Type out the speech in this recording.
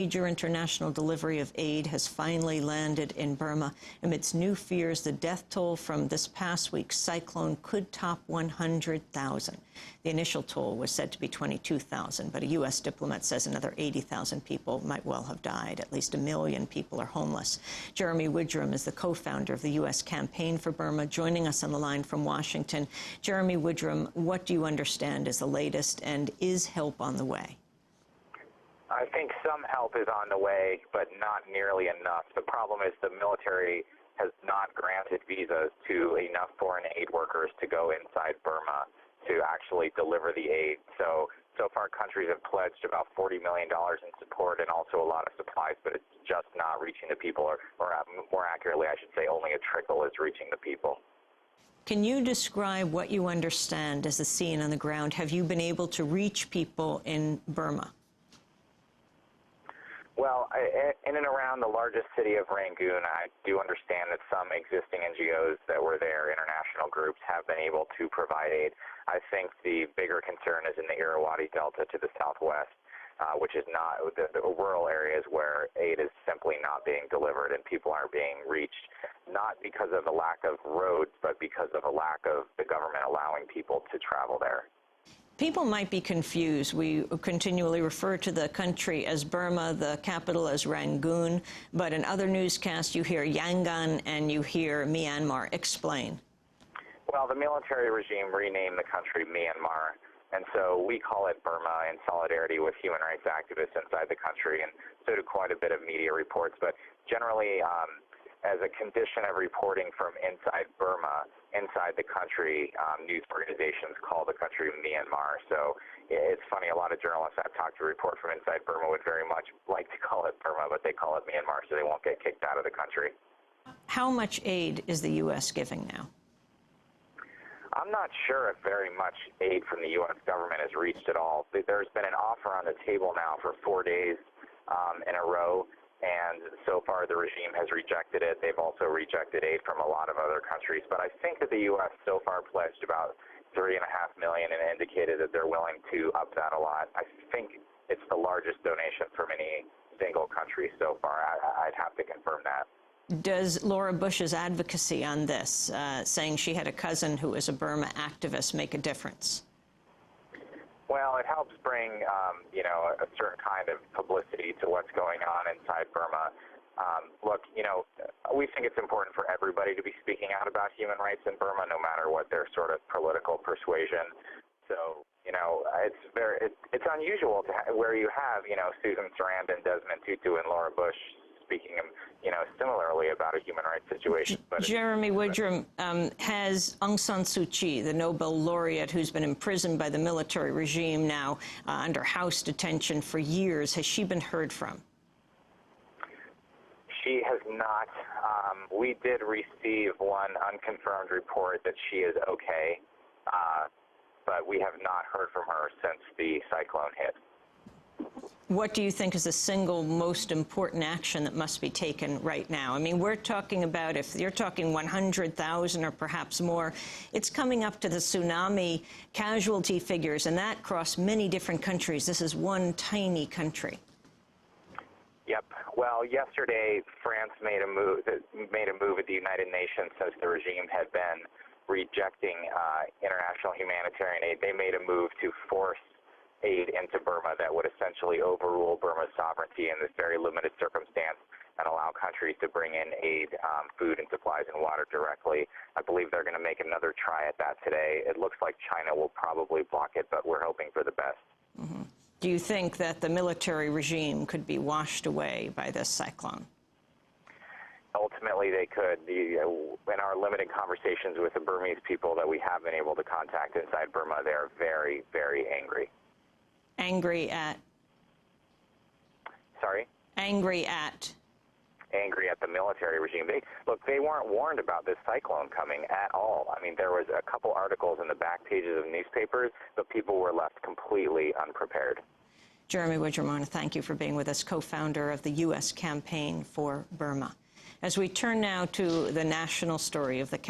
Major international delivery of aid has finally landed in Burma. Amidst new fears, the death toll from this past week's cyclone could top 100,000. The initial toll was said to be 22,000, but a U.S. diplomat says another 80,000 people might well have died. At least 1 million people are homeless. Jeremy Woodrum is the co-founder of the U.S. Campaign for Burma, joining us on the line from Washington. Jeremy Woodrum, what do you understand is the latest, and is help on the way? I think some help is on the way, but not nearly enough. The problem is the military has not granted visas to enough foreign aid workers to go inside Burma to actually deliver the aid. So far countries have pledged about $40 million in support and also a lot of supplies, but it's just not reaching the people, or more accurately, I should say, only a trickle is reaching the people. Can you describe what you understand as the scene on the ground? Have you been able to reach people in Burma? Well, in and around the largest city of Rangoon, I do understand that some existing NGOs that were there, international groups, have been able to provide aid. I think the bigger concern is in the Irrawaddy Delta to the southwest, which is not the rural areas where aid is simply not being delivered and people aren't being reached, not because of a lack of roads, but because of a lack of the government allowing people to travel there. People might be confused. We continually refer to the country as Burma, the capital as Rangoon, but in other newscasts you hear Yangon and you hear Myanmar. Explain. Well, the military regime renamed the country Myanmar, and so we call it Burma in solidarity with human rights activists inside the country, and so do quite a bit of media reports. But generally, as a condition of reporting from inside Burma, inside the country, news organizations call the country Myanmar. So it's funny, a lot of journalists I've talked to report from inside Burma would very much like to call it Burma, but they call it Myanmar so they won't get kicked out of the country. How much aid is the U.S. giving now? I'm not sure if very much aid from the U.S. government has reached at all. There's been an offer on the table now for 4 days in a row, and so far the regime has rejected it. They've also rejected aid from a lot of other countries. But I think that the U.S. so far pledged about $3.5 million and indicated that they're willing to up that a lot. I think it's the largest donation from any single country so far. I'd have to confirm that. Does Laura Bush's advocacy on this, saying she had a cousin who was a Burma activist, make a difference? Well, it helps bring, a certain kind of publicity to what's going on inside Burma. Look, we think it's important for everybody to be speaking out about human rights in Burma, no matter what their sort of political persuasion. So, it's unusual where you have, Susan Sarandon, Desmond Tutu, and Laura Bush speaking, similarly about a human rights situation. But Jeremy Woodrum, has Aung San Suu Kyi, the Nobel laureate who's been imprisoned by the military regime now under house detention for years, has she been heard from? She has not. We did receive one unconfirmed report that she is okay, but we have not heard from her since the cyclone hit. What do you think is the single most important action that must be taken right now? I mean, we're talking about, if you're talking 100,000 or perhaps more, it's coming up to the tsunami casualty figures, and that crossed many different countries. This is one tiny country. Yep. Well, yesterday, France made a move at the United Nations since the regime had been rejecting international humanitarian aid. They made a move to force aid into Burma that would essentially overrule Burma's sovereignty in this very limited circumstance and allow countries to bring in aid, food and supplies and water directly. I believe they're going to make another try at that today. It looks like China will probably block it, but we're hoping for the best. Mm-hmm. Do you think that the military regime could be washed away by this cyclone? Ultimately, they could. In our limited conversations with the Burmese people that we have been able to contact inside Burma, they're very, very angry. Angry at? Sorry? Angry at? Angry at the military regime. They weren't warned about this cyclone coming at all. I mean, there was a couple articles in the back pages of newspapers, but people were left completely unprepared. Jeremy Woodrum, I want to thank you for being with us, co-founder of the U.S. Campaign for Burma. As we turn now to the national story of the